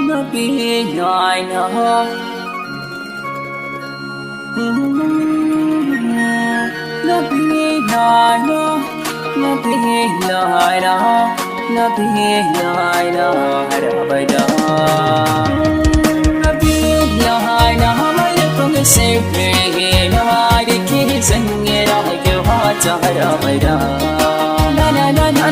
Nabilah, Nabilah, Nabilah, Nabilah, Rabada. Nabilah, malakun sirri na da ke sanye rayuwa ta rabada.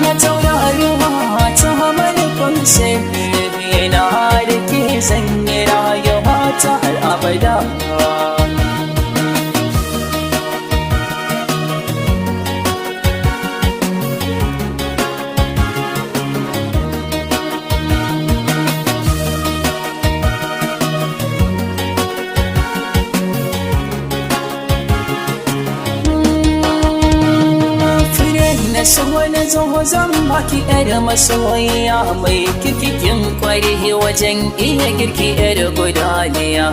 Na tauraruwa ta malakun sirri na da ke sanye rayuwa ta abada. So wani zo zan baki yar masoyiya mai kikikin kwari wajen iya girki yar gudaniya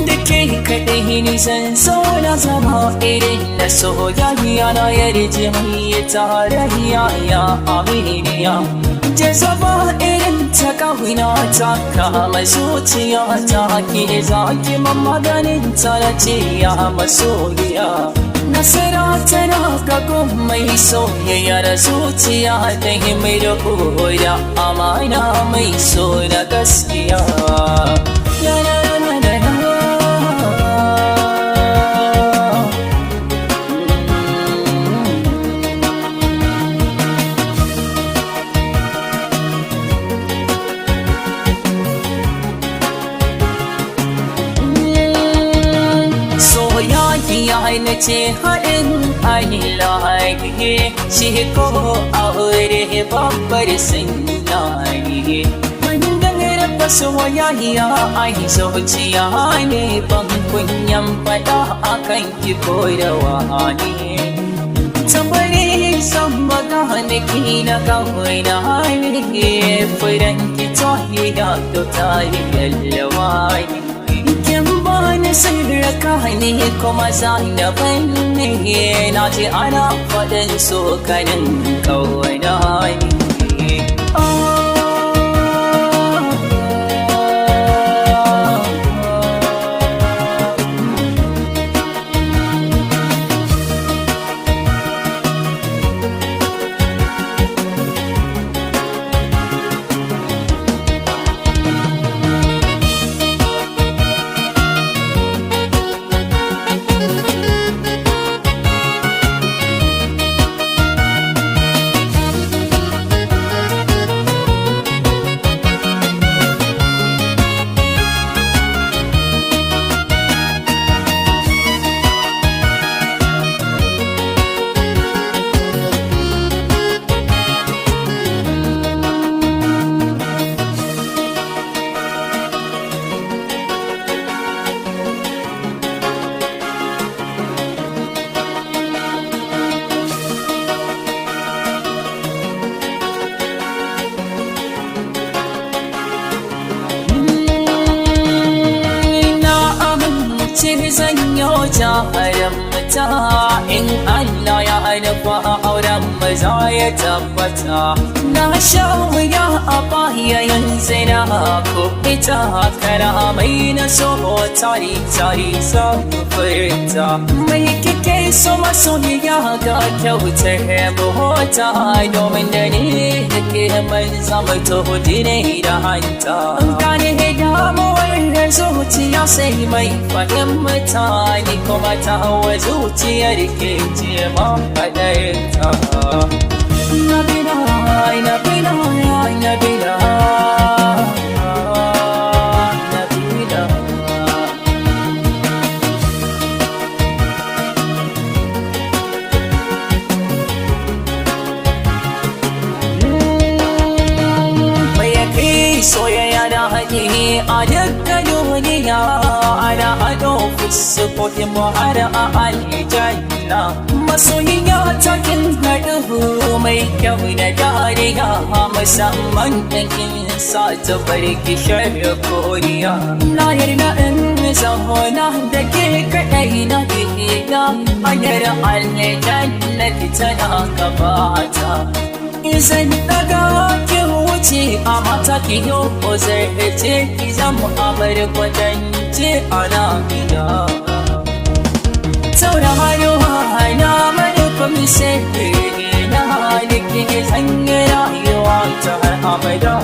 da ke kaɗai nisan so na zama irin na soyayya na yarje mai tarayya ya aminiya jazaba irin ta ƙauna ta kama zuciya ta ke zaki mamaganin ta na ce ya masoyiya nasara tana ga mai soyayya da zuciya ta mai da koya amana mai so da gaskiya. Na ce haɗin ahilahi shi ko aure babbar sinani dangane da soyayya ai zuciya ne ban kunyan faɗa akan ki ko da wani tambari san magana ki na kawai na ne furan ki tahiya to tarihar bani sirraka ne kuma zainaban ne na ji ana faɗin sokanin kawai na ne. Jaharamta in Allah ya nufa auren maza ya tabbata na sha wuya a baya yanzu na ko ita kara mai na so tari samu furta mai kike so masoyiya ga kyautar mota domin da ni da ke mai zama tohudi ne da hanta gane damuwar zuciya sai mai fahimta ni kuma ta hawa zuciyar ke ce ma faɗarta. Nabilah, Nabilah, Nabilah, Nabilah. Mai yake soyayya da haƙi a dukkan duniya ana ado fuskokin mu har a aljanna masoyiya ta kin haɗu mai kyau da dariya musamman ɗankin sa ta barki shirya koriya na yarda in zauna da ke kaɗai na biya hanyar aljanna tana gabata izan daga ki wuce ce a mata ki yo ko zarce ki zama amar kwatance ana gida sauraro hana manufin sai na halin ki sanya rayuwa ta har abada